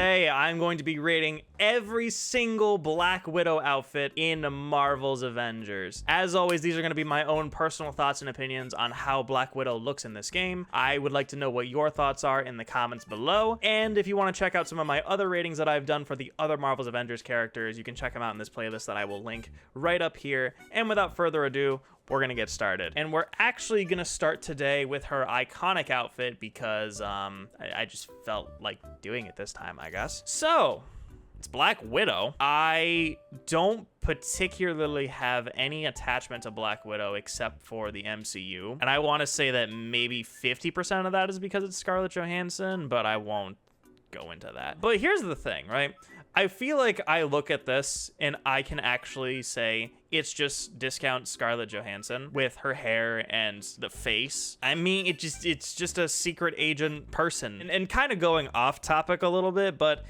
today I'm going to be rating every single Black Widow outfit in Marvel's Avengers. As always, these are going to be my own personal thoughts and opinions on how Black Widow looks in this game. I would like to know what your thoughts are in the comments below, and if you want to check out some of my other ratings that I've done for the other Marvel's Avengers characters, you can check them out in this playlist that I will link right up here. And without further ado, we're gonna get started. And we're actually gonna start today with her iconic outfit because I just felt like doing it this time, I guess. So it's Black Widow. I don't particularly have any attachment to Black Widow except for the MCU. And I want to say that maybe 50% of that is because it's Scarlett Johansson, but I won't go into that. But here's the thing, right? I feel like I look at this and I can actually say it's just discount Scarlett Johansson with her hair and the face. I mean, it's just a secret agent person. And kind of going off topic a little bit, but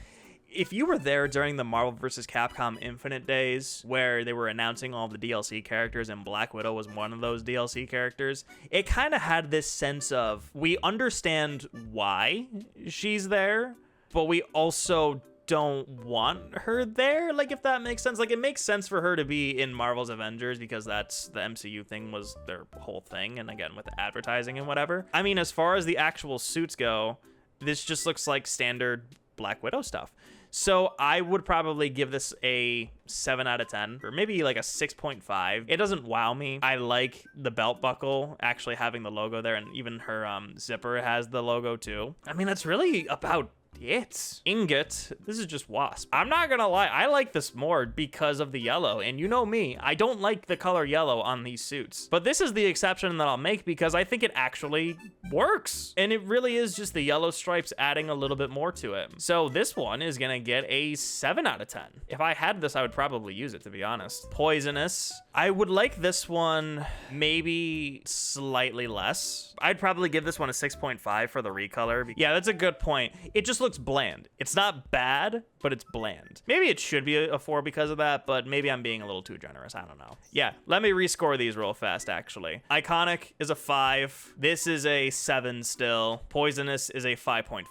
if you were there during the Marvel vs. Capcom Infinite days where they were announcing all the DLC characters and Black Widow was one of those DLC characters, it kind of had this sense of, we understand why she's there, but we also don't want her there, like, if that makes sense. Like, it makes sense for her to be in Marvel's Avengers because that's the MCU thing, was their whole thing, and again with the advertising and whatever. I mean, as far as the actual suits go, this just looks like standard Black Widow stuff. So I would probably give this a 7 out of 10, or maybe like a 6.5. It doesn't wow me. I like the belt buckle actually having the logo there, and even her zipper has the logo too. I mean, that's really about it. Ingot, this is just Wasp. I'm not gonna lie, I like this more because of the yellow, and you know me, I don't like the color yellow on these suits, but this is the exception that I'll make because I think it actually works, and it really is just the yellow stripes adding a little bit more to it. So this one is gonna get a 7 out of 10. If I had this, I would probably use it, to be honest. Poisonous, I would like this one maybe slightly less. I'd probably give this one a 6.5 for the recolor. Yeah, that's a good point. It just looks bland. It's not bad, but it's bland. Maybe it should be a 4 because of that, but maybe I'm being a little too generous. I don't know. Yeah, let me rescore these real fast, actually. Iconic is a 5. This is a 7 still. Poisonous is a 5.5.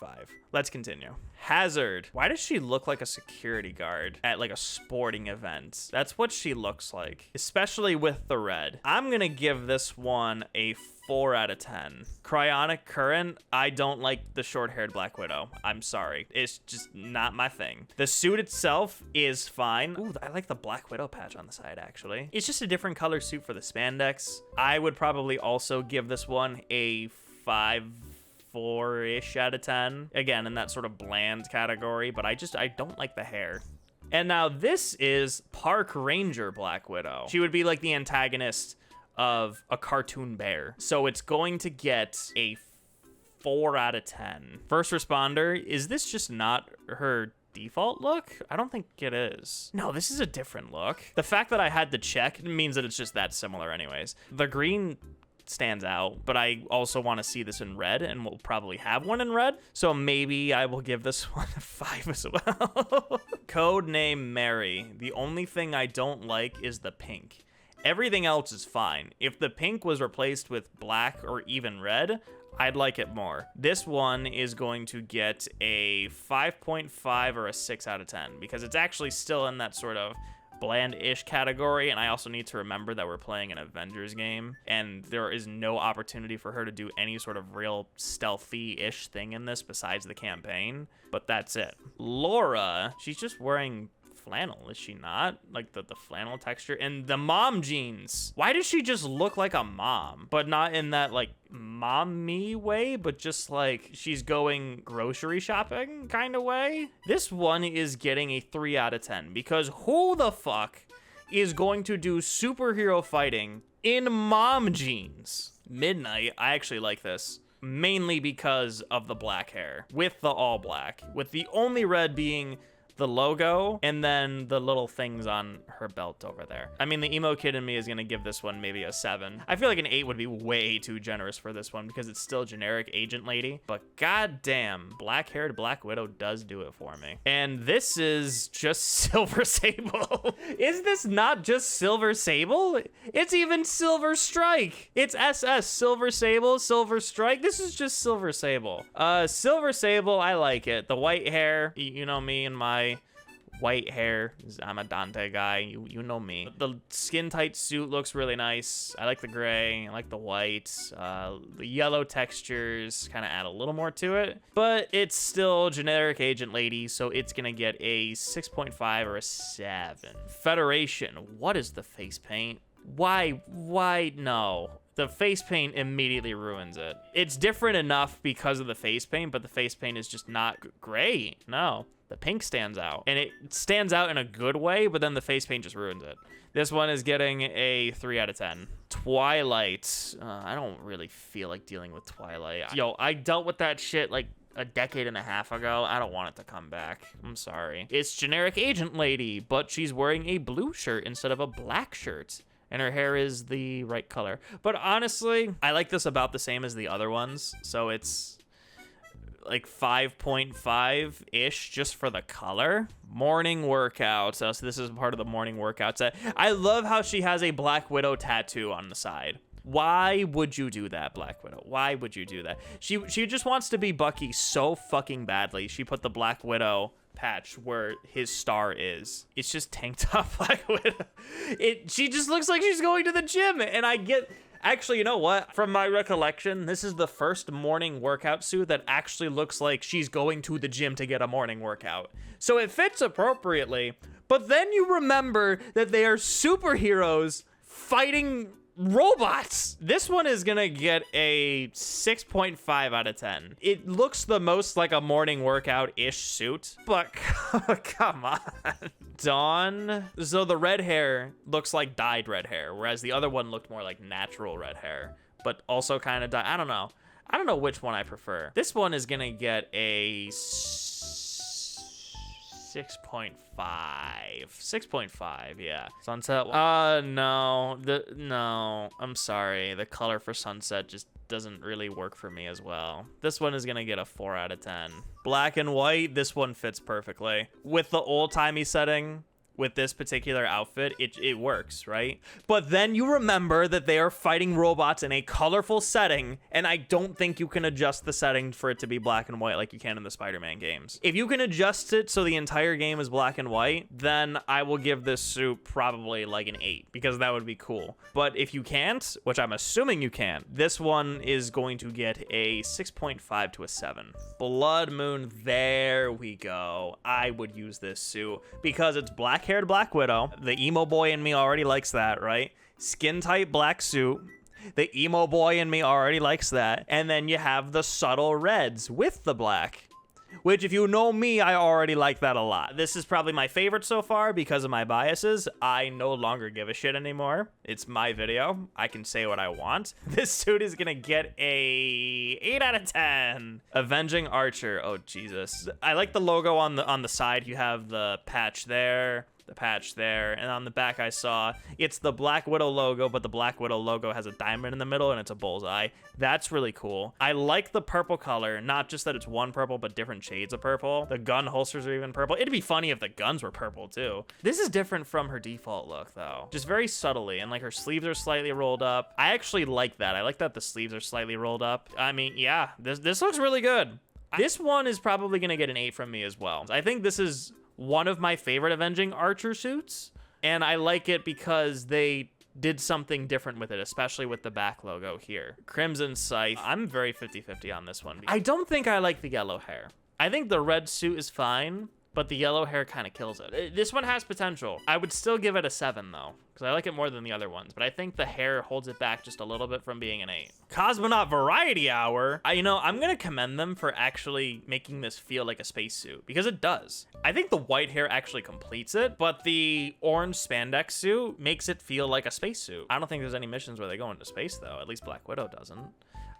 Let's continue. Hazard. Why does she look like a security guard at like a sporting event? That's what she looks like, especially with the red. I'm gonna give this one a 4 out of 10. Cryonic Current, I don't like the short-haired Black Widow. I'm sorry. It's just not my thing. The suit itself is fine. Ooh, I like the Black Widow patch on the side, actually. It's just a different color suit for the spandex. I would probably also give this one a 4-ish out of 10. Again, in that sort of bland category, but I don't like the hair. And now this is Park Ranger Black Widow. She would be like the antagonist of a cartoon bear. So it's going to get a 4 out of 10. First responder, is this just not her default look? I don't think it is. No, this is a different look. The fact that I had to check means that it's just that similar anyways. The green stands out, but I also want to see this in red, and we'll probably have one in red, so maybe I will give this one a 5 as well. Codename Mary. The only thing I don't like is the pink. Everything else is fine. If the pink was replaced with black or even red, I'd like it more. This one is going to get a 5.5 or a 6 out of 10 because it's actually still in that sort of bland-ish category, and I also need to remember that we're playing an Avengers game, and there is no opportunity for her to do any sort of real stealthy-ish thing in this besides the campaign, but that's it. Laura, she's just wearing flannel, is she not? Like the flannel texture and the mom jeans. Why does she just look like a mom, but not in that like mommy way, but just like she's going grocery shopping kind of way? This one is getting a 3 out of 10 because who the fuck is going to do superhero fighting in mom jeans? Midnight, I actually like this. Mainly because of the black hair with the all black, with the only red being the logo, and then the little things on her belt over there. I mean, the emo kid in me is gonna give this one maybe a 7. I feel like an 8 would be way too generous for this one because it's still generic agent lady, but goddamn, black-haired Black Widow does do it for me. And this is just Silver Sable. Is this not just Silver Sable? It's even Silver Strike. It's SS, Silver Sable, Silver Strike. This is just Silver Sable. Silver Sable, I like it. The white hair, you know me and my white hair. I'm a Dante guy. You know me. The skin tight suit looks really nice. I like the gray. I like the white. The yellow textures kind of add a little more to it, but it's still generic agent lady, so it's gonna get a 6.5 or a 7. Federation. What is the face paint? Why no? The face paint immediately ruins it. It's different enough because of the face paint, but the face paint is just not great. No. The pink stands out, and it stands out in a good way, but then the face paint just ruins it. This one is getting a 3 out of 10. Twilight. I don't really feel like dealing with Twilight. Yo, I dealt with that shit like a decade and a half ago. I don't want it to come back. I'm sorry. It's generic agent lady, but she's wearing a blue shirt instead of a black shirt. And her hair is the right color. But honestly, I like this about the same as the other ones. So it's like 5.5-ish just for the color. Morning workout. So this is part of the morning workout set. I love how she has a Black Widow tattoo on the side. Why would you do that, Black Widow? Why would you do that? She just wants to be Bucky so fucking badly. She put the Black Widow patch where his star is. It's just tank top Black Widow. She just looks like she's going to the gym, and I get... Actually, you know what? From my recollection, this is the first morning workout suit that actually looks like she's going to the gym to get a morning workout. So it fits appropriately, but then you remember that they are superheroes fighting robots. This one is gonna get a 6.5 out of 10. It looks the most like a morning workout-ish suit, but come on. Dawn. So the red hair looks like dyed red hair, whereas the other one looked more like natural red hair, but also kind of dyed. I don't know which one I prefer. This one is gonna get a 6.5. 6.5, yeah. Sunset. No. I'm sorry. The color for Sunset just doesn't really work for me as well. This one is gonna get a 4 out of 10. Black and white, this one fits perfectly. With the old-timey setting, with this particular outfit, it works, right? But then you remember that they are fighting robots in a colorful setting, and I don't think you can adjust the setting for it to be black and white like you can in the Spider-Man games. If you can adjust it so the entire game is black and white, then I will give this suit probably like an 8, because that would be cool. But if you can't, which I'm assuming you can, this one is going to get a 6.5 to a 7. Blood Moon, there we go. I would use this suit because it's black-haired Black Widow. The emo boy in me already likes that, right? Skin tight black suit. The emo boy in me already likes that. And then you have the subtle reds with the black, which, if you know me, I already like that a lot. This is probably my favorite so far because of my biases. I no longer give a shit anymore. It's my video. I can say what I want. This suit is gonna get a 8 out of 10. Avenging Archer. Oh, Jesus. I like the logo on the side. You have the patch there, the patch there, and on the back I saw it's the Black Widow logo, but the Black Widow logo has a diamond in the middle and it's a bullseye. That's really cool. I like the purple color, not just that it's one purple, but different shades of purple. The gun holsters are even purple. It'd be funny if the guns were purple too. This is different from her default look though, just very subtly, and like her sleeves are slightly rolled up. I actually like that. I like that the sleeves are slightly rolled up. I mean, yeah, this looks really good. This one is probably gonna get an 8 from me as well. I think this is one of my favorite Avenging Archer suits, and I like it because they did something different with it, especially with the back logo here. Crimson Scythe. I'm very 50-50 on this one. I don't think I like the yellow hair. I think the red suit is fine, but the yellow hair kind of kills it. This one has potential. I would still give it a 7 though, because I like it more than the other ones, but I think the hair holds it back just a little bit from being an 8. Cosmonaut Variety Hour. I'm gonna commend them for actually making this feel like a spacesuit, because it does. I think the white hair actually completes it, but the orange spandex suit makes it feel like a spacesuit. I don't think there's any missions where they go into space though, at least Black Widow doesn't.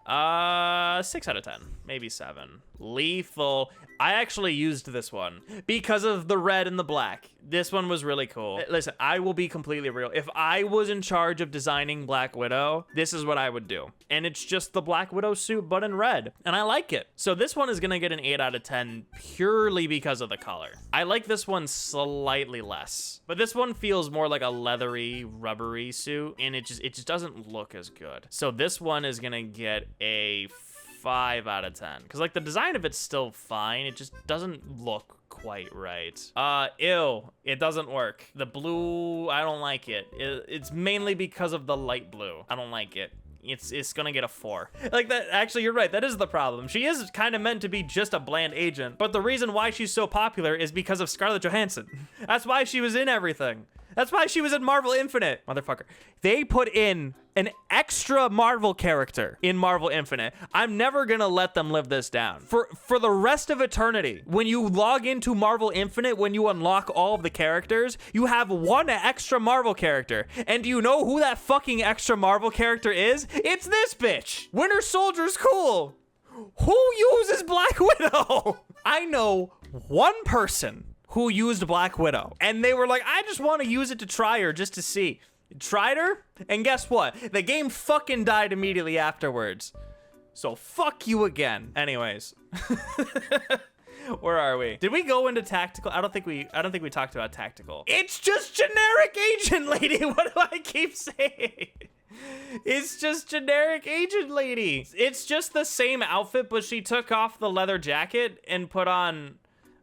6 out of 10, maybe 7. Lethal. I actually used this one because of the red and the black. This one was really cool. Listen, I will be completely real. If I was in charge of designing Black Widow, this is what I would do. And it's just the Black Widow suit, but in red. And I like it. So this one is gonna get an 8 out of 10 purely because of the color. I like this one slightly less. But this one feels more like a leathery, rubbery suit. And it just doesn't look as good. So this one is gonna get a 5 out of 10 because like the design of it's still fine, it just doesn't look quite right. Ew, it doesn't work. The blue, I don't like it. It's mainly because of the light blue. I don't like it. It's gonna get a 4. Like that, actually, you're right, that is the problem. She is kind of meant to be just a bland agent, but the reason why she's so popular is because of Scarlett Johansson. That's why she was in everything. That's why she was in Marvel Infinite. Motherfucker. They put in an extra Marvel character in Marvel Infinite. I'm never gonna let them live this down. For the rest of eternity, when you log into Marvel Infinite, when you unlock all of the characters, you have one extra Marvel character. And do you know who that fucking extra Marvel character is? It's this bitch. Winter Soldier's cool. Who uses Black Widow? I know one person who used Black Widow, and they were like, I just want to use it to try her just to see. Tried her, and guess what? The game fucking died immediately afterwards. So fuck you again. Anyways. Where are we? Did we go into tactical? I don't think we talked about tactical. It's just generic agent lady. What do I keep saying? It's just generic agent lady. It's just the same outfit, but she took off the leather jacket and put on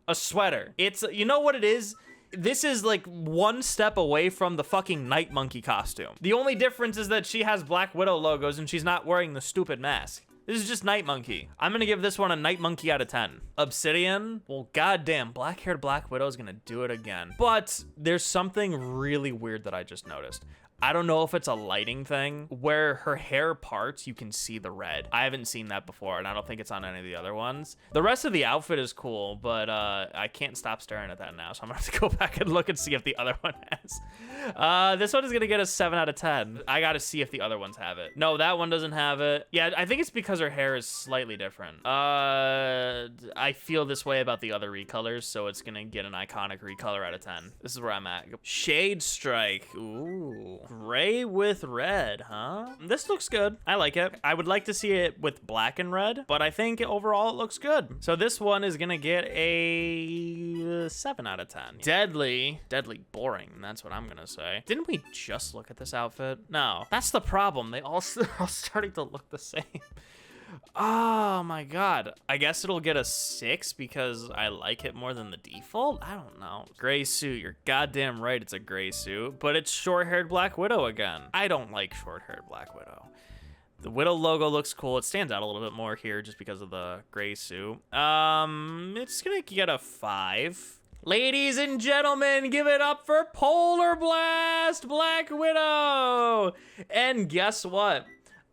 a sweater. It's, you know what it is? This is like one step away from the fucking Night Monkey costume. The only difference is that she has Black Widow logos and she's not wearing the stupid mask. This is just Night Monkey. I'm gonna give this one a Night Monkey out of 10. Obsidian, well, goddamn, black-haired Black Widow is gonna do it again. But there's something really weird that I just noticed. I don't know if it's a lighting thing where her hair parts, you can see the red. I haven't seen that before, and I don't think it's on any of the other ones. The rest of the outfit is cool, but I can't stop staring at that now, so I'm gonna have to go back and look and see if the other one has. This one is gonna get a 7 out of 10. I gotta see if the other ones have it. No, that one doesn't have it. Yeah, I think it's because her hair is slightly different. I feel this way about the other recolors, so it's gonna get an iconic recolor out of 10. This is where I'm at. Shade Strike, ooh. Gray with red, huh? This looks good. I like it. I would like to see it with black and red, but I think overall it looks good. So this one is gonna get a 7 out of 10. Deadly boring. That's what I'm gonna say. Didn't we just look at this outfit? No, that's the problem. They all are starting to look the same. Oh my god. I guess it'll get a 6 because I like it more than the default? I don't know. Gray suit. You're goddamn right it's a gray suit, but it's short-haired Black Widow again. I don't like short-haired Black Widow. The Widow logo looks cool. It stands out a little bit more here just because of the gray suit. It's gonna get a 5. Ladies and gentlemen, give it up for Polar Blast Black Widow! And guess what?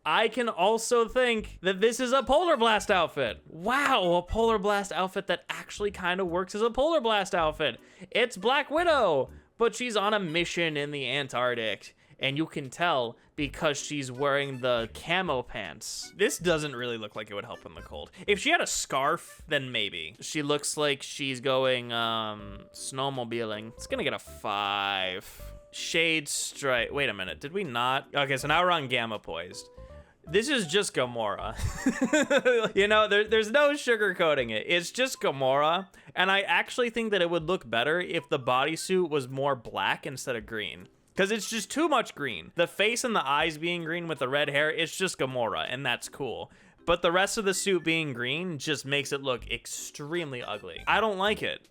I can also think that this is a Polar Blast outfit. Wow, a Polar Blast outfit that actually kind of works as a Polar Blast outfit. It's Black Widow, but she's on a mission in the Antarctic. And you can tell because she's wearing the camo pants. This doesn't really look like it would help in the cold. If she had a scarf, then maybe. She looks like she's going snowmobiling. It's gonna get a 5. Shade Strike. Wait a minute, did we not? Okay, so now we're on Gamma Poised. This is just Gamora. You know, there's no sugarcoating it. It's just Gamora. And I actually think that it would look better if the bodysuit was more black instead of green. Because it's just too much green. The face and the eyes being green with the red hair, it's just Gamora, and that's cool. But the rest of the suit being green just makes it look extremely ugly. I don't like it.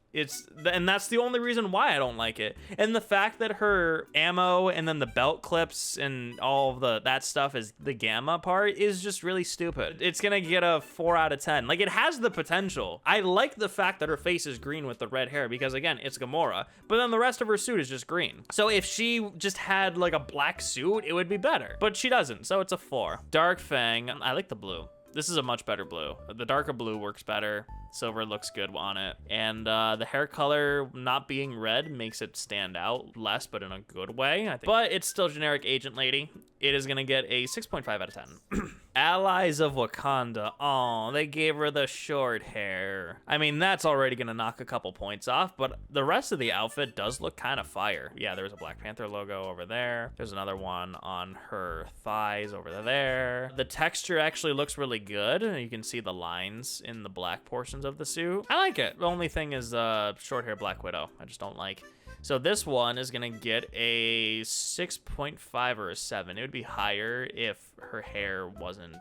And that's the only reason why I don't like it. And the fact that her ammo and then the belt clips and all of that stuff is the gamma part is just really stupid. It's gonna get a 4 out of 10. Like, it has the potential. I like the fact that her face is green with the red hair because, again, it's Gamora. But then the rest of her suit is just green. So if she just had like a black suit, it would be better. But she doesn't, so it's a 4. Dark Fang. I like the blue. This is a much better blue. The darker blue works better. Silver looks good on it. And the hair color not being red makes it stand out less, but in a good way, I think. But it's still generic agent lady. It is gonna get a 6.5 out of 10. Allies of Wakanda. Oh, they gave her the short hair. I mean, that's already gonna knock a couple points off, but the rest of the outfit does look kind of fire. Yeah, there's a Black Panther logo over there. There's another one on her thighs over there. The texture actually looks really good. You can see the lines in the black portions of the suit. I like it. The only thing is short hair Black Widow. I just don't like. So this one is gonna get a 6.5 or a 7. It would be higher if her hair wasn't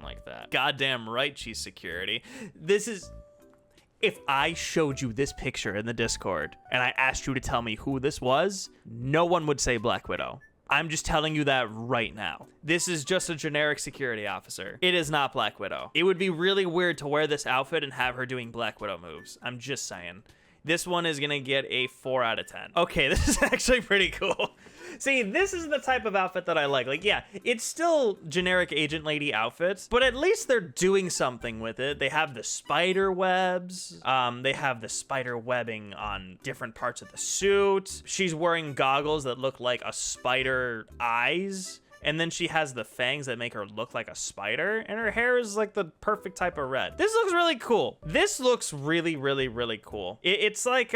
like that. Goddamn right, she's security. This is... If I showed you this picture in the Discord and I asked you to tell me who this was, no one would say Black Widow. I'm just telling you that right now. This is just a generic security officer. It is not Black Widow. It would be really weird to wear this outfit and have her doing Black Widow moves. I'm just saying. This one is gonna get a 4 out of 10. Okay, this is actually pretty cool. See, this is the type of outfit that I like. Like, yeah, it's still generic agent lady outfits, but at least they're doing something with it. They have the spider webs. They have the spider webbing on different parts of the suit. She's wearing goggles that look like a spider eyes. And then she has the fangs that make her look like a spider, and her hair is like the perfect type of red. This looks really cool. This looks really, really, really cool. It's like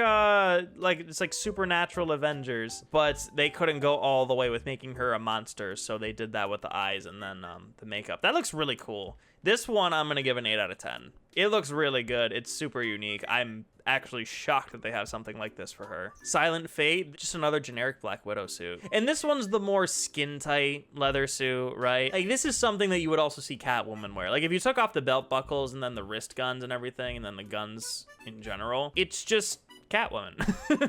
Supernatural Avengers, but they couldn't go all the way with making her a monster, so they did that with the eyes and then the makeup. That looks really cool. This one I'm gonna give an 8 out of 10. It looks really good. It's super unique. I'm actually shocked that they have something like this for her. Silent Fate, just another generic Black Widow suit. And this one's the more skin tight leather suit, right? Like, this is something that you would also see Catwoman wear. Like, if you took off the belt buckles and then the wrist guns and everything, and then the guns in general, it's just Catwoman,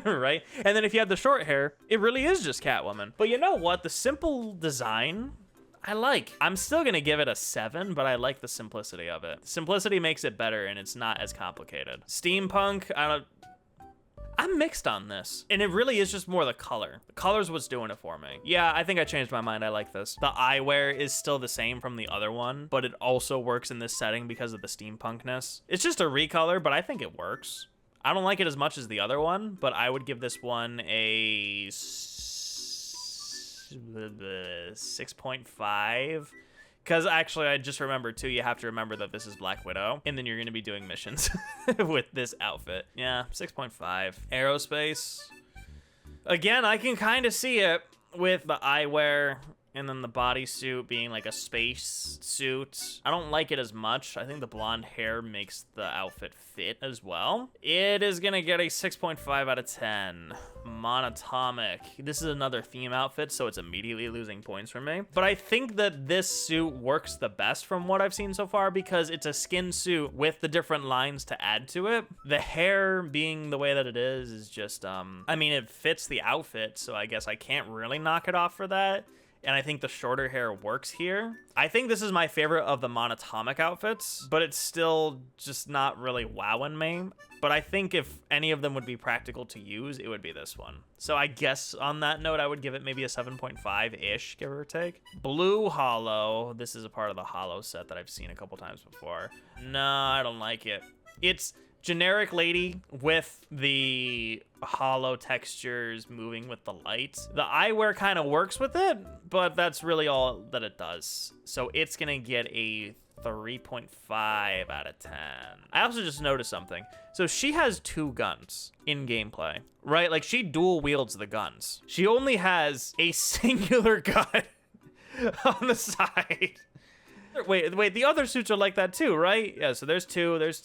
right? And then if you have the short hair, it really is just Catwoman. But you know what? The simple design, I like. I'm still gonna give it a 7, but I like the simplicity of it. Simplicity makes it better, and it's not as complicated. Steampunk, I'm mixed on this, and it really is just more the color. The color's what's doing it for me. Yeah, I think I changed my mind. I like this. The eyewear is still the same from the other one, but it also works in this setting because of the steampunkness. It's just a recolor, but I think it works. I don't like it as much as the other one, but I would give this one a 6.5. Because actually, I just remembered too, you have to remember that this is Black Widow, and then you're going to be doing missions with this outfit. Yeah, 6.5. Aerospace. Again, I can kind of see it with the eyewear and then the bodysuit being like a space suit. I don't like it as much. I think the blonde hair makes the outfit fit as well. It is gonna get a 6.5 out of 10. Monatomic. This is another theme outfit, so it's immediately losing points for me. But I think that this suit works the best from what I've seen so far because it's a skin suit with the different lines to add to it. The hair being the way that it is just, I mean, it fits the outfit, so I guess I can't really knock it off for that. And I think the shorter hair works here. I think this is my favorite of the monatomic outfits, but it's still just not really wowing me. But I think if any of them would be practical to use, it would be this one. So I guess on that note, I would give it maybe a 7.5-ish, give or take. Blue Hollow. This is a part of the Hollow set that I've seen a couple times before. No, I don't like it. It's generic lady with the hollow textures moving with the light. The eyewear kind of works with it, but that's really all that it does. So it's gonna get a 3.5 out of 10. I also just noticed something. So she has 2 guns in gameplay, right? Like, she dual wields the guns. She only has a singular gun on the side. Wait, the other suits are like that too, right? Yeah, so there's 2, there's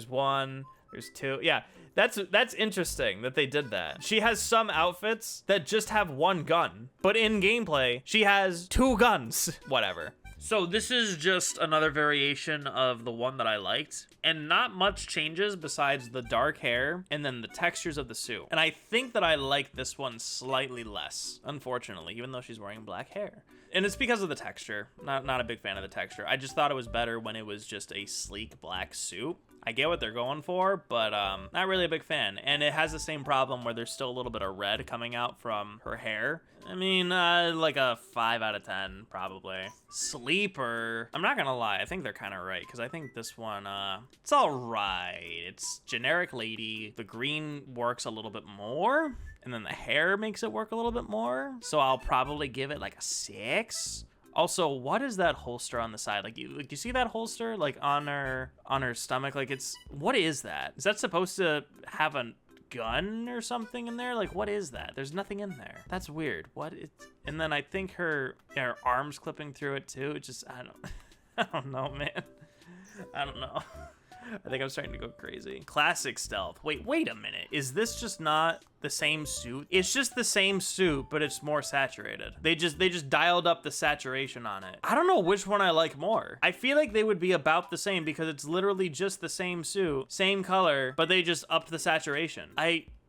1, there's 2. Yeah, that's interesting that they did that. She has some outfits that just have 1 gun, but in gameplay, she has 2 guns. Whatever. So this is just another variation of the one that I liked, and not much changes besides the dark hair and then the textures of the suit. And I think that I like this one slightly less, unfortunately, even though she's wearing black hair. And it's because of the texture. Not a big fan of the texture. I just thought it was better when it was just a sleek black suit. I get what they're going for, but not really a big fan. And it has the same problem where there's still a little bit of red coming out from her hair. I mean, like a 5 out of 10, probably. Sleeper. I'm not gonna lie, I think they're kind of right, because I think this one, it's all right. It's generic lady. The green works a little bit more, and then the hair makes it work a little bit more. So I'll probably give it like a 6. Also, what is that holster on the side? Like you see that holster like on her stomach? Like what is that? Is that supposed to have a gun or something in there? Like what is that? There's nothing in there. That's weird. And then I think her arms clipping through it too. It just I don't know, man. I don't know. I think I'm starting to go crazy. Classic stealth. Wait a minute. Is this just not the same suit? It's just the same suit, but it's more saturated. They just dialed up the saturation on it. I don't know which one I like more. I feel like they would be about the same because it's literally just the same suit, same color, but they just upped the saturation.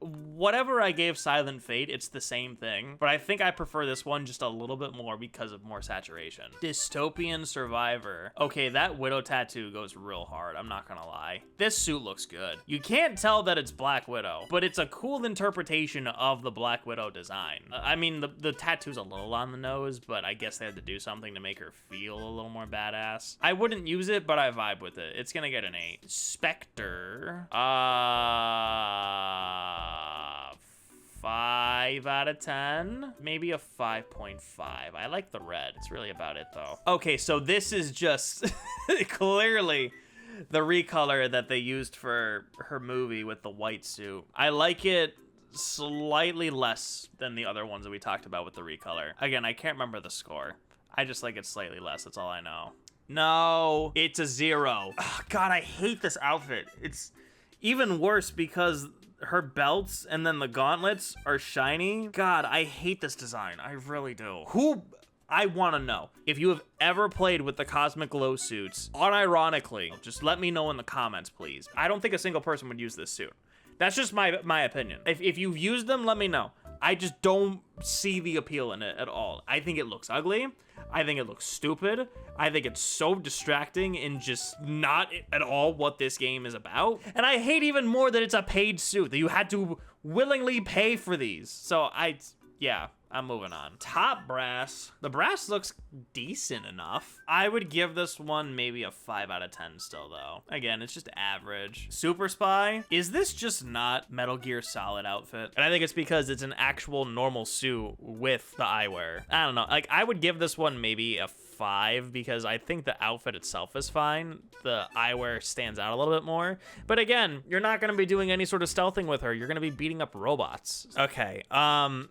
Whatever I gave Silent Fate, it's the same thing, but I think I prefer this one just a little bit more because of more saturation. Dystopian Survivor. Okay, that Widow tattoo goes real hard, I'm not gonna lie. This suit looks good. You can't tell that it's Black Widow, but it's a cool interpretation of the Black Widow design. I mean, the tattoo's a little on the nose, but I guess they had to do something to make her feel a little more badass. I wouldn't use it, but I vibe with it. It's gonna get an 8. Specter. 5 out of 10, maybe a 5.5. I like the red. It's really about it though. Okay, so this is just clearly the recolor that they used for her movie with the white suit. I like it slightly less than the other ones that we talked about with the recolor. Again, I can't remember the score. I just like it slightly less, that's all I know. No, it's a 0. Oh, God, I hate this outfit. It's even worse because her belts and then the gauntlets are shiny. God, I hate this design. I really do. I want to know if you have ever played with the Cosmic Glow suits, unironically, just let me know in the comments, please. I don't think a single person would use this suit. That's just my opinion. If you've used them, let me know. I just don't see the appeal in it at all. I think it looks ugly. I think it looks stupid. I think it's so distracting and just not at all what this game is about. And I hate even more that it's a paid suit, that you had to willingly pay for these. So yeah, I'm moving on. Top brass. The brass looks decent enough. I would give this one maybe a 5 out of 10 still though. Again, it's just average. Super Spy. Is this just not Metal Gear Solid outfit? And I think it's because it's an actual normal suit with the eyewear. I don't know. Like, I would give this one maybe a 5 because I think the outfit itself is fine. The eyewear stands out a little bit more. But again, you're not going to be doing any sort of stealthing with her. You're going to be beating up robots. Okay,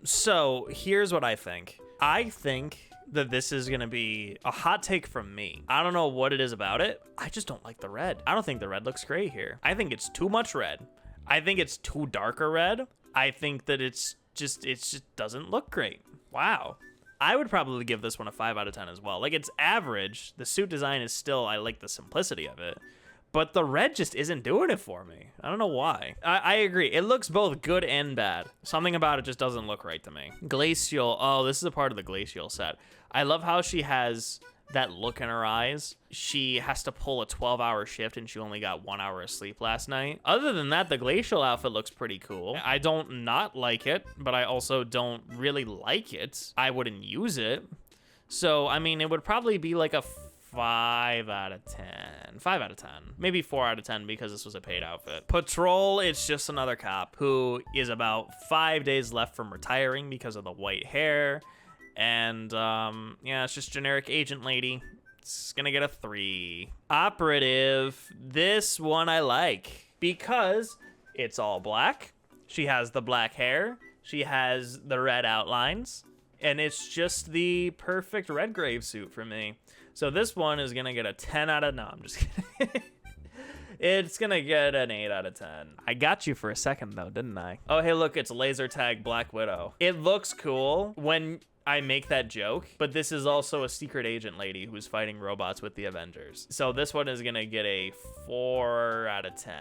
so here's what I think. I think that this is going to be a hot take from me. I don't know what it is about it. I just don't like the red. I don't think the red looks great here. I think it's too much red. I think it's too dark a red. I think that it just doesn't look great. Wow. I would probably give this one a 5 out of 10 as well. Like, it's average. The suit design is still, I like the simplicity of it. But the red just isn't doing it for me. I don't know why. I agree. It looks both good and bad. Something about it just doesn't look right to me. Glacial. Oh, this is a part of the Glacial set. I love how she has that look in her eyes. She has to pull a 12-hour shift and she only got 1 hour of sleep last night. Other than that, the Glacial outfit looks pretty cool. I don't not like it, but I also don't really like it. I wouldn't use it. So, I mean, it would probably be like a 5 out of 10. 5 out of 10. Maybe 4 out of 10 because this was a paid outfit. Patrol, it's just another cop who is about 5 days left from retiring because of the white hair. And, yeah, it's just generic agent lady. It's gonna get a 3. Operative, this one I like because it's all black. She has the black hair. She has the red outlines. And it's just the perfect Redgrave suit for me. So this one is gonna get a 10 out of, no, I'm just kidding. It's gonna get an 8 out of 10. I got you for a second though, didn't I? Oh, hey, look, it's laser tag Black Widow. It looks cool when I make that joke, but this is also a secret agent lady who's fighting robots with the Avengers. So this one is gonna get a 4 out of 10.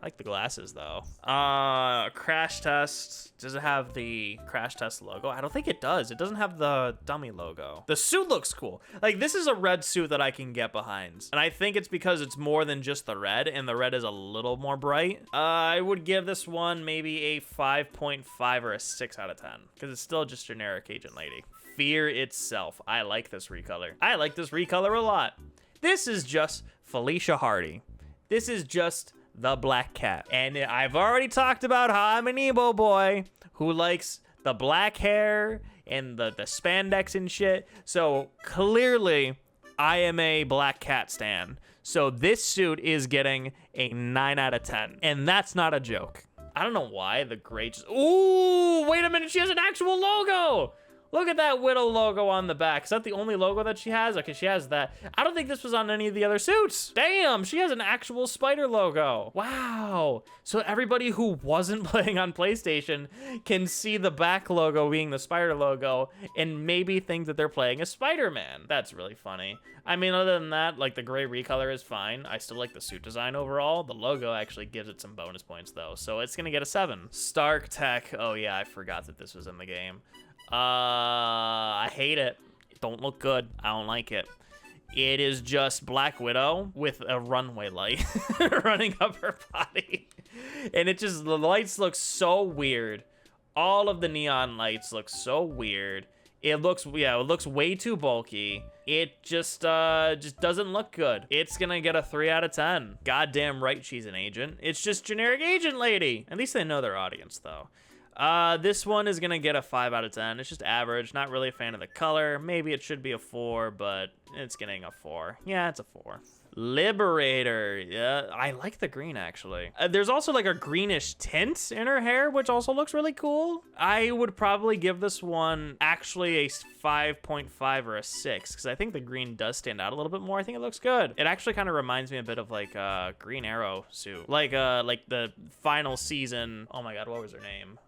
I like the glasses though. Crash Test. Does it have the Crash Test logo? I don't think it does. It doesn't have the dummy logo. The suit looks cool. Like, this is a red suit that I can get behind. And I think it's because it's more than just the red, and the red is a little more bright. I would give this one maybe a 5.5 or a 6 out of 10, because it's still just generic agent lady. Fear itself. I like this recolor. I like this recolor a lot. This is just Felicia Hardy. This is just the Black Cat. And I've already talked about how I'm an emo boy who likes the black hair and the spandex and shit. So clearly I am a Black Cat stan. So this suit is getting a 9 out of 10. And that's not a joke. I don't know why the gray just... Ooh, wait a minute. She has an actual logo. Look at that Widow logo on the back. Is that the only logo that she has? Okay, she has that. I don't think this was on any of the other suits. Damn, she has an actual spider logo. Wow. So everybody who wasn't playing on PlayStation can see the back logo being the spider logo and maybe think that they're playing as Spider-Man. That's really funny. I mean, other than that, like the gray recolor is fine. I still like the suit design overall. The logo actually gives it some bonus points though. So it's gonna get a 7. Stark Tech. Oh yeah, I forgot that this was in the game. I hate it. It don't look good. I don't like it. It is just Black Widow with a runway light running up her body. And it just, the lights look so weird. All of the neon lights look so weird. It looks, yeah, it looks way too bulky. It just doesn't look good. It's gonna get a 3 out of 10. Goddamn right she's an agent. It's just generic agent lady. At least they know their audience though. This one is gonna get a 5 out of 10. It's just average. Not really a fan of the color. Maybe it should be a 4, but it's getting a 4. Yeah, it's a 4. Liberator. Yeah, I like the green actually. There's also like a greenish tint in her hair, which also looks really cool. I would probably give this one actually a 5.5 or a 6 because I think the green does stand out a little bit more. I think it looks good. It actually kind of reminds me a bit of like Green Arrow suit, like the final season. Oh my God, what was her name?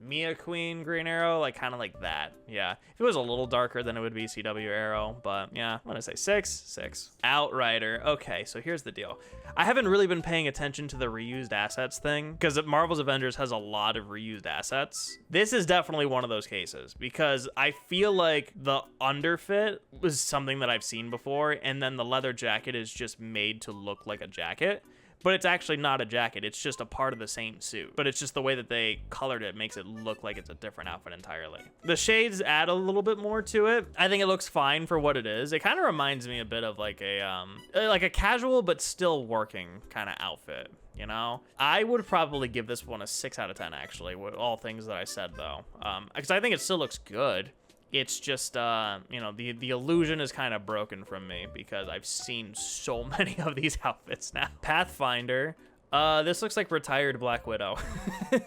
Mia Queen Green Arrow, like kind of like that. Yeah, if it was a little darker then it would be CW Arrow, but yeah, I'm gonna say 6. Outrider. Okay, so here's the deal. I haven't really been paying attention to the reused assets thing because Marvel's Avengers has a lot of reused assets. This is definitely one of those cases because I feel like the underfit was something that I've seen before and then the leather jacket is just made to look like a jacket. But it's actually not a jacket. It's just a part of the same suit. But it's just the way that they colored it makes it look like it's a different outfit entirely. The shades add a little bit more to it. I think it looks fine for what it is. It kind of reminds me a bit of like a casual but still working kind of outfit. You know, I would probably give this one a 6 out of 10 actually, with all things that I said though, because I think it still looks good. It's just, you know, the illusion is kind of broken from me because I've seen so many of these outfits now. Pathfinder, this looks like retired Black Widow.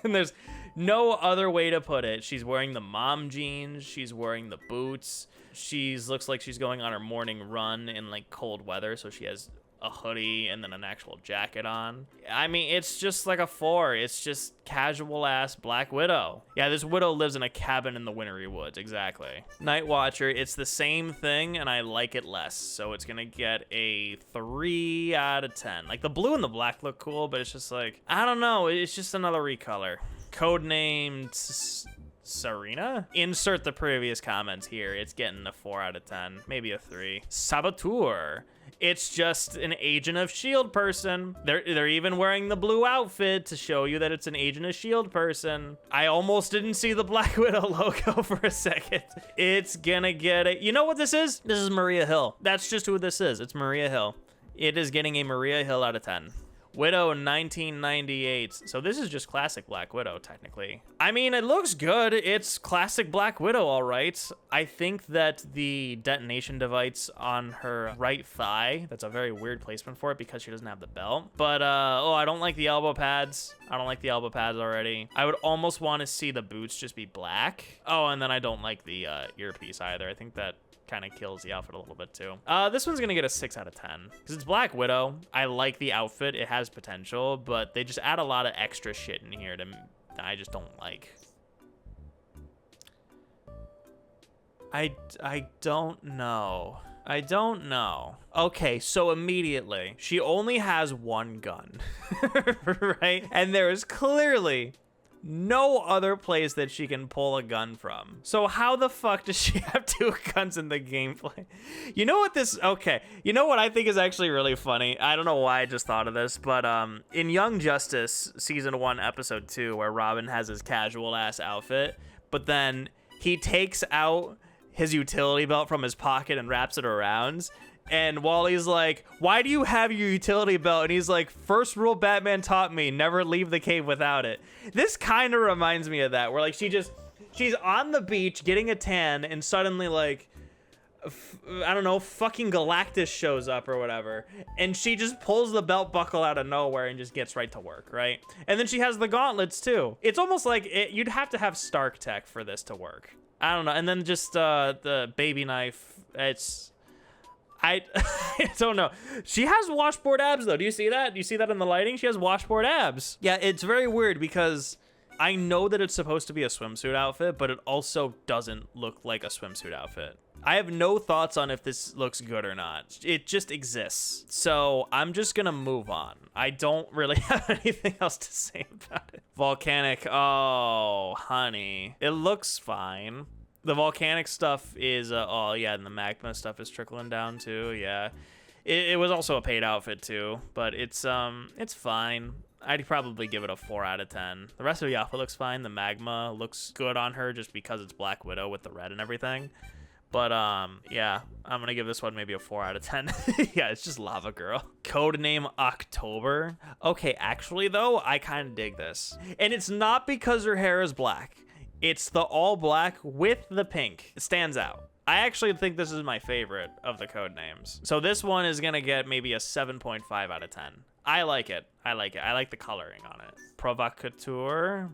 And there's no other way to put it. She's wearing the mom jeans. She's wearing the boots. Looks like she's going on her morning run in like cold weather. So she has a hoodie and then an actual jacket on. I mean, it's just like a 4. It's just casual ass Black Widow. Yeah, this Widow lives in a cabin in the wintry woods. Exactly. Night Watcher, it's the same thing and I like it less. So it's gonna get a 3 out of 10. Like the blue and the black look cool, but it's just like, I don't know. It's just another recolor. Codenamed Serena? Insert the previous comments here. It's getting a 4 out of 10, maybe a 3. Saboteur. It's just an Agent of S.H.I.E.L.D. person. They're even wearing the blue outfit to show you that it's an Agent of S.H.I.E.L.D. person. I almost didn't see the Black Widow logo for a second. It's gonna get it. You know what this is? This is Maria Hill. That's just who this is. It's Maria Hill. It is getting a Maria Hill out of 10. Widow 1998. So this is just classic Black Widow, technically. I mean, it looks good. It's classic Black Widow, all right. I think that the detonation device on her right thigh, that's a very weird placement for it because she doesn't have the belt. But, oh, I don't like the elbow pads. I don't like the elbow pads already. I would almost want to see the boots just be black. Oh, and then I don't like the earpiece either. I think that kind of kills the outfit a little bit too. This one's gonna get a 6 out of 10 because it's Black Widow. I like the outfit. It has potential, but they just add a lot of extra shit in here that I just don't like. I don't know. I don't know. Okay, so immediately, she only has one gun, right? And there is clearly no other place that she can pull a gun from. So how the fuck does she have 2 guns in the gameplay? You know what this, okay. You know what I think is actually really funny? I don't know why I just thought of this, but in Young Justice season 1, episode 2, where Robin has his casual ass outfit, but then he takes out his utility belt from his pocket and wraps it around. And Wally's like, why do you have your utility belt? And he's like, first rule Batman taught me, never leave the cave without it. This kind of reminds me of that, where like she just She's on the beach getting a tan, and suddenly, like, I don't know, fucking Galactus shows up or whatever, and she just pulls the belt buckle out of nowhere and just gets right to work, right? And then she has the gauntlets too. It's almost like you'd have to have Stark tech for this to work. I don't know. And then just the baby knife. I don't know. She has washboard abs though. Do you see that? Do you see that in the lighting? She has washboard abs. Yeah, it's very weird because I know that it's supposed to be a swimsuit outfit, but it also doesn't look like a swimsuit outfit. I have no thoughts on if this looks good or not. It just exists. So I'm just gonna move on. I don't really have anything else to say about it. Volcanic, oh, honey. It looks fine. The volcanic stuff is, oh yeah, and the magma stuff is trickling down too, yeah. It was also a paid outfit too, but it's fine. I'd probably give it a 4 out of 10. The rest of the outfit looks fine. The magma looks good on her just because it's Black Widow with the red and everything. But, yeah, I'm gonna give this one maybe a 4 out of 10. Yeah, it's just Lava Girl. Codename October. Okay, actually, though, I kind of dig this. And it's not because her hair is black. It's the all black with the pink. It stands out. I actually think this is my favorite of the code names. So this one is gonna get maybe a 7.5 out of 10. I like it. I like it. I like the coloring on it. Provocateur.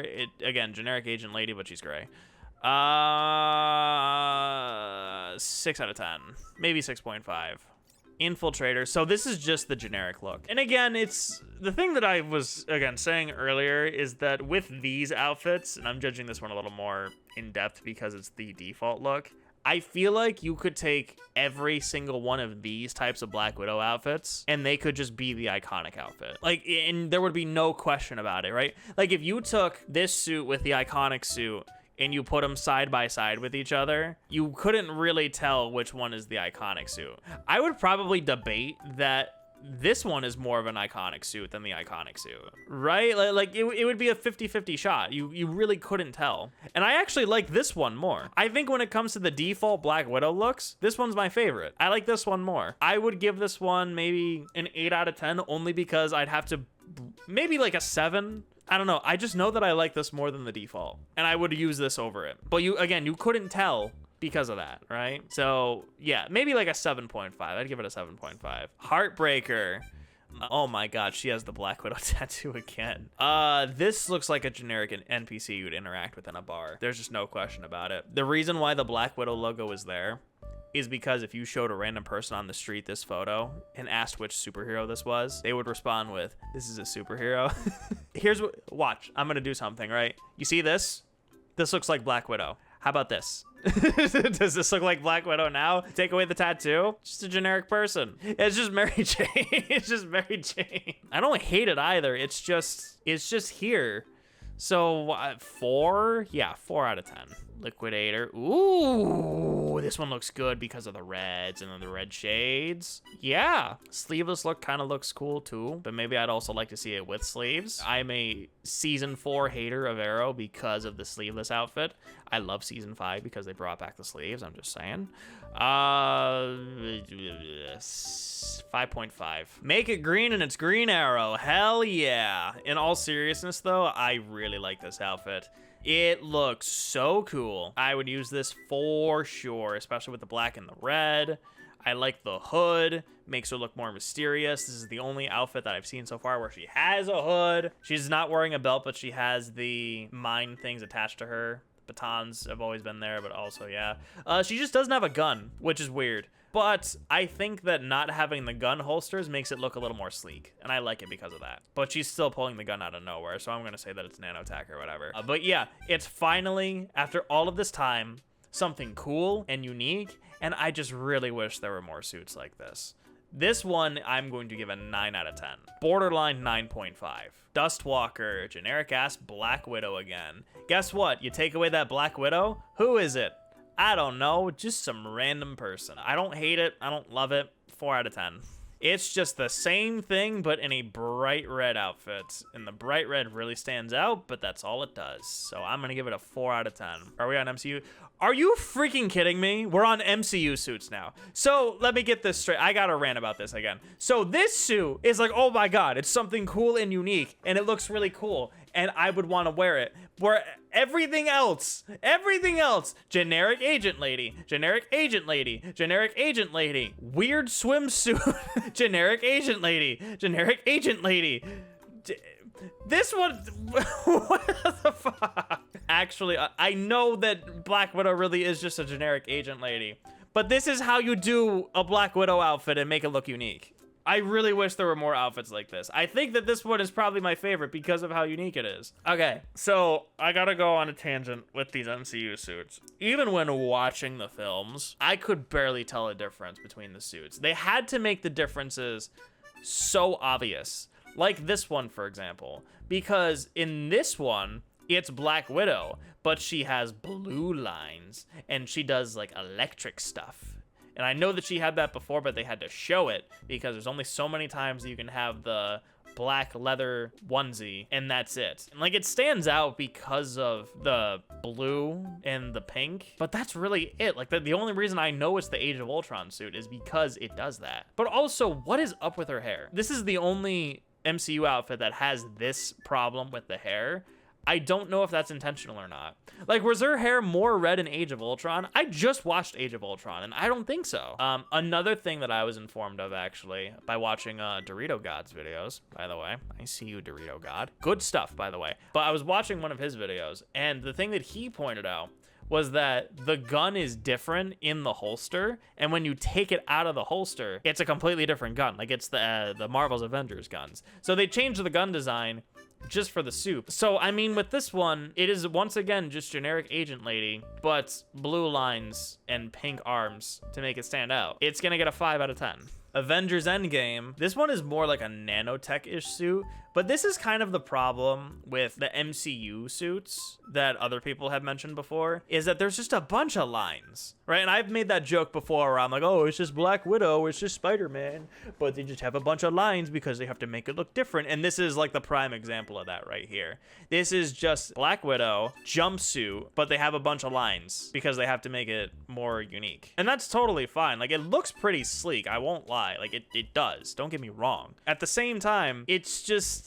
It, again, generic agent lady, but she's gray. 6 out of 10, maybe 6.5. Infiltrator. So this is just the generic look. And again, it's the thing that I was, again, saying earlier is that with these outfits, and I'm judging this one a little more in depth because it's the default look, I feel like you could take every single one of these types of Black Widow outfits and they could just be the iconic outfit. Like, and there would be no question about it, right? Like if you took this suit with the iconic suit and you put them side by side with each other, you couldn't really tell which one is the iconic suit. I would probably debate that this one is more of an iconic suit than the iconic suit, right? Like it would be a 50-50 shot. You really couldn't tell. And I actually like this one more. I think when it comes to the default Black Widow looks, this one's my favorite. I like this one more. I would give this one maybe an 8 out of 10 only because I'd have to maybe like a 7. I don't know. I just know that I like this more than the default, and I would use this over it. But you couldn't tell because of that, right? So yeah, maybe like a 7.5. I'd give it a 7.5. Heartbreaker. Oh my god, she has the Black Widow tattoo again. This looks like a generic NPC you'd interact with in a bar. There's just no question about it. The reason why the Black Widow logo is there is because if you showed a random person on the street this photo and asked which superhero this was, they would respond with, "This is a superhero." Here's what, watch, I'm gonna do something, right? You see this? This looks like Black Widow. How about this? Does this look like Black Widow now? Take away the tattoo? Just a generic person. It's just Mary Jane. It's just Mary Jane. I don't hate it either. It's just here. So 4? Yeah, 4 out of 10. Liquidator. Ooh, this one looks good because of the reds and then the red shades. Yeah, sleeveless look kind of looks cool too, but maybe I'd also like to see it with sleeves. I'm a season 4 hater of Arrow because of the sleeveless outfit. I love season 5 because they brought back the sleeves. I'm just saying. 5.5. Make it green and it's Green Arrow. Hell yeah. In all seriousness though, I really like this outfit. It looks so cool. I would use this for sure, especially with the black and the red. I like the hood, makes her look more mysterious. This is the only outfit that I've seen so far where she has a hood. She's not wearing a belt, but she has the mine things attached to her. Batons have always been there, but also, yeah. She just doesn't have a gun, which is weird. But I think that not having the gun holsters makes it look a little more sleek, and I like it because of that. But she's still pulling the gun out of nowhere, so I'm going to say that it's nanotech or whatever. But yeah, it's finally, after all of this time, something cool and unique, and I just really wish there were more suits like this. This one, I'm going to give a 9 out of 10. Borderline 9.5. Dustwalker, generic-ass Black Widow again. Guess what? You take away that Black Widow? Who is it? I don't know, just some random person. I don't hate it. I don't love it. 4 out of 10. It's just the same thing, but in a bright red outfit. And the bright red really stands out, but that's all it does. So I'm going to give it a 4 out of 10. Are we on MCU? Are you freaking kidding me? We're on MCU suits now. So let me get this straight. I got to rant about this again. So this suit is like, oh my God, it's something cool and unique, and it looks really cool. and I would want to wear it. Where everything else, generic agent lady, generic agent lady, generic agent lady, weird swimsuit, generic agent lady, generic agent lady. This one, what the fuck? Actually, I know that Black Widow really is just a generic agent lady, but this is how you do a Black Widow outfit and make it look unique. I really wish there were more outfits like this. I think that this one is probably my favorite because of how unique it is. Okay, so I gotta go on a tangent with these MCU suits. Even when watching the films, I could barely tell a difference between the suits. They had to make the differences so obvious. Like this one, for example, because in this one, it's Black Widow, but she has blue lines and she does like electric stuff. And I know that she had that before, but they had to show it because there's only so many times that you can have the black leather onesie and that's it. And like it stands out because of the blue and the pink, but that's really it. Like the only reason I know it's the Age of Ultron suit is because it does that. But also, what is up with her hair? This is the only MCU outfit that has this problem with the hair. I don't know if that's intentional or not. Like, was her hair more red in Age of Ultron? I just watched Age of Ultron, and I don't think so. Another thing that I was informed of, actually, by watching Dorito God's videos, by the way. I see you, Dorito God. Good stuff, by the way. But I was watching one of his videos, and the thing that he pointed out was that the gun is different in the holster, and when you take it out of the holster, it's a completely different gun. Like, it's the Marvel's Avengers guns. So they changed the gun design just for the suit. So, I mean, with this one, it is once again just generic agent lady, but blue lines and pink arms to make it stand out. It's gonna get a 5 out of 10. Avengers Endgame. This one is more like a nanotech-ish suit, but this is kind of the problem with the MCU suits that other people have mentioned before, is that there's just a bunch of lines, right? And I've made that joke before where I'm like, oh, it's just Black Widow, it's just Spider-Man, but they just have a bunch of lines because they have to make it look different. And this is like the prime example of that right here. This is just Black Widow jumpsuit, but they have a bunch of lines because they have to make it more unique. And that's totally fine. Like, it looks pretty sleek, I won't lie. Like, it does, don't get me wrong. At the same time, it's just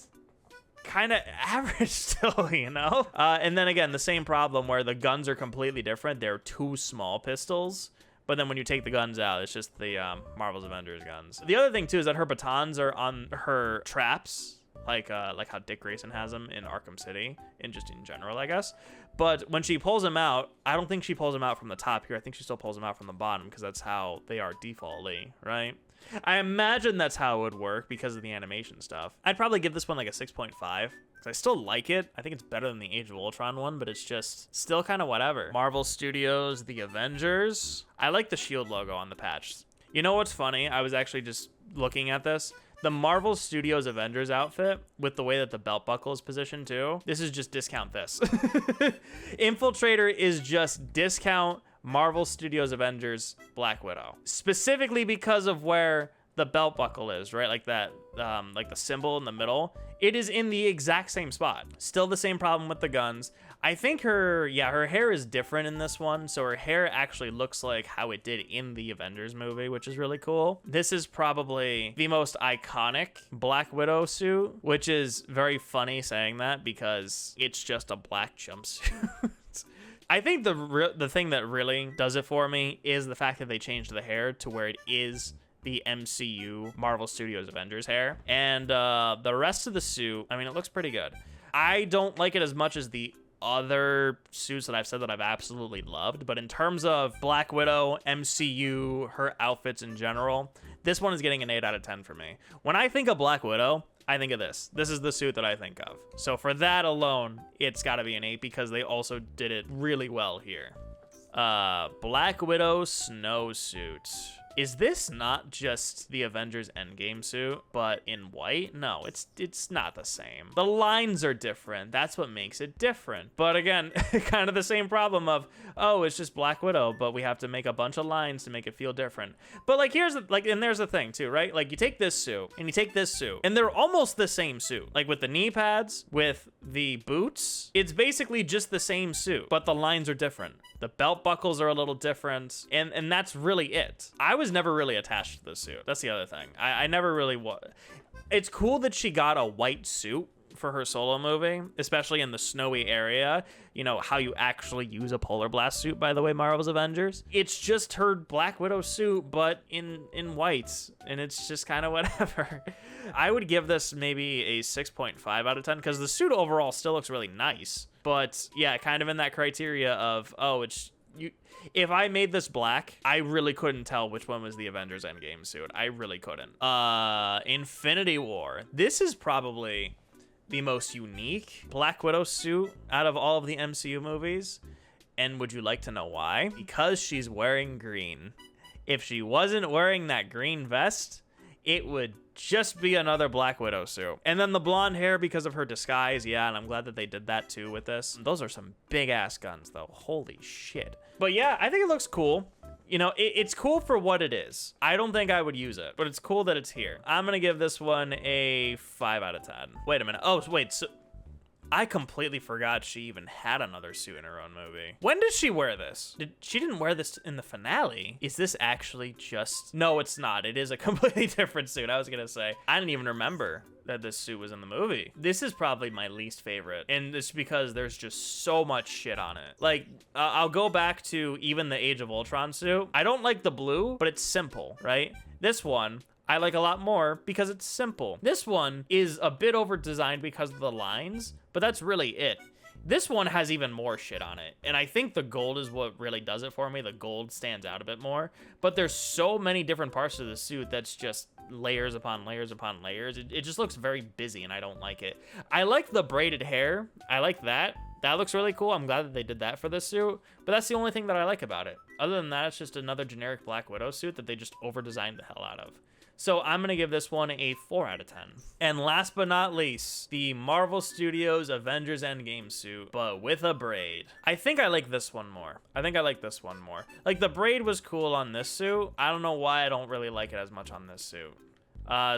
kind of average still, you know? And then again, the same problem where the guns are completely different. They're two small pistols, but then when you take the guns out, it's just the Marvel's Avengers guns. The other thing too is that her batons are on her traps, like how Dick Grayson has them in Arkham City, and just in general, I guess. But when she pulls them out, I don't think she pulls them out from the top here. I think she still pulls them out from the bottom because that's how they are defaultly, right? I imagine that's how it would work because of the animation stuff. I'd probably give this one like a 6.5 because I still like it. I think it's better than the Age of Ultron one, but it's just still kind of whatever. Marvel Studios, The Avengers. I like the SHIELD logo on the patch. You know what's funny? I was actually just looking at this. The Marvel Studios Avengers outfit, with the way that the belt buckle is positioned too, this is just discount this. Infiltrator is just discount Marvel Studios Avengers Black Widow. Specifically because of where the belt buckle is, right? Like that, like the symbol in the middle. It is in the exact same spot. Still the same problem with the guns. I think her hair is different in this one. So her hair actually looks like how it did in the Avengers movie, which is really cool. This is probably the most iconic Black Widow suit, which is very funny saying that because it's just a black jumpsuit. I think the thing that really does it for me is the fact that they changed the hair to where it is the MCU Marvel Studios Avengers hair. And the rest of the suit, I mean, it looks pretty good. I don't like it as much as the other suits that I've said that I've absolutely loved, but in terms of Black Widow, MCU, her outfits in general, this one is getting an 8 out of 10 for me. When I think of Black Widow, I think of this. This is the suit that I think of. So for that alone, it's gotta be an 8 because they also did it really well here. Black Widow snowsuit. Is this not just the Avengers Endgame suit, but in white? No, it's not the same. The lines are different. That's what makes it different. But again, kind of the same problem of, oh, it's just Black Widow, but we have to make a bunch of lines to make it feel different. But like, and there's the thing too, right? Like you take this suit and you take this suit and they're almost the same suit. Like with the knee pads, with the boots, it's basically just the same suit, but the lines are different. The belt buckles are a little different, and that's really it. I was never really attached to this suit. That's the other thing. I never really was. It's cool that she got a white suit for her solo movie, especially in the snowy area. You know, how you actually use a polar blast suit, by the way, Marvel's Avengers. It's just her Black Widow suit, but in whites, and it's just kind of whatever. I would give this maybe a 6.5 out of 10, because the suit overall still looks really nice. But yeah, kind of in that criteria of, oh, it's... If I made this black, I really couldn't tell which one was the Avengers Endgame suit. I really couldn't. Infinity War. This is probably the most unique Black Widow suit out of all of the MCU movies. And would you like to know why? Because she's wearing green. If she wasn't wearing that green vest, it would just be another Black Widow suit. And then the blonde hair because of her disguise, yeah, and I'm glad that they did that too with this. Those are some big ass guns though, holy shit. But yeah, I think it looks cool. You know, it's cool for what it is. I don't think I would use it, but it's cool that it's here. I'm gonna give this one a 5 out of 10. Wait a minute, oh wait, so I completely forgot she even had another suit in her own movie. When did she wear this? She didn't wear this in the finale. Is this actually just... No, it's not. It is a completely different suit. I was gonna say. I didn't even remember that this suit was in the movie. This is probably my least favorite, and it's because there's just so much shit on it. Like, I'll go back to even the Age of Ultron suit. I don't like the blue, but it's simple, right? This one, I like a lot more because it's simple. This one is a bit over designed because of the lines, but that's really it. This one has even more shit on it, and I think the gold is what really does it for me. The gold stands out a bit more, but there's so many different parts of the suit that's just layers upon layers upon layers. It just looks very busy, and I don't like it. I like the braided hair. I like that. That looks really cool. I'm glad that they did that for this suit, but that's the only thing that I like about it. Other than that, it's just another generic Black Widow suit that they just over-designed the hell out of. So I'm going to give this one a 4 out of 10. And last but not least, the Marvel Studios Avengers Endgame suit, but with a braid. I think I like this one more. Like, the braid was cool on this suit. I don't know why I don't really like it as much on this suit.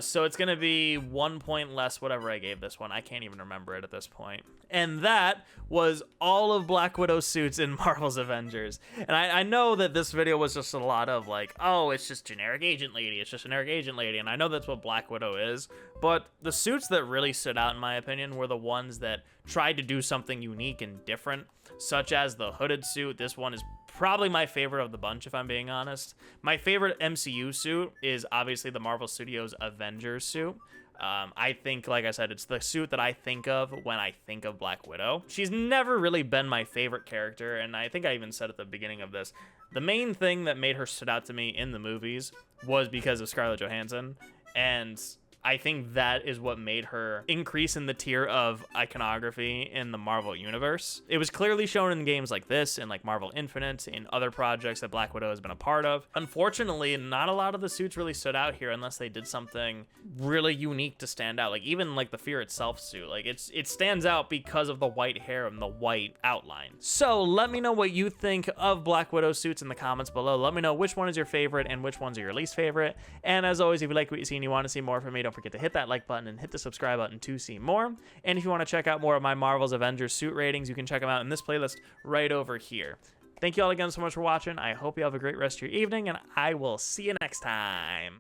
So it's going to be 1 point less whatever I gave this one. I can't even remember it at this point. And that was all of Black Widow's suits in Marvel's Avengers. And I know that this video was just a lot of like, oh, it's just generic agent lady. It's just generic agent lady. And I know that's what Black Widow is. But the suits that really stood out, in my opinion, were the ones that tried to do something unique and different, such as the hooded suit. This one is probably my favorite of the bunch, if I'm being honest. My favorite MCU suit is obviously the Marvel Studios Avengers suit. I think, like I said, it's the suit that I think of when I think of Black Widow. She's never really been my favorite character, and I think I even said at the beginning of this, the main thing that made her stood out to me in the movies was because of Scarlett Johansson, and I think that is what made her increase in the tier of iconography in the Marvel universe. It was clearly shown in games like this, and like Marvel Infinite, in other projects that Black Widow has been a part of. Unfortunately, not a lot of the suits really stood out here unless they did something really unique to stand out. Like even like the Fear Itself suit, like it stands out because of the white hair and the white outline. So let me know what you think of Black Widow suits in the comments below. Let me know which one is your favorite and which ones are your least favorite. And as always, if you like what you see and you want to see more from me, don't forget to hit that like button and hit the subscribe button to see more. And if you want to check out more of my Marvel's Avengers suit ratings, you can check them out in this playlist right over here. Thank you all again so much for watching. I hope you have a great rest of your evening, and I will see you next time.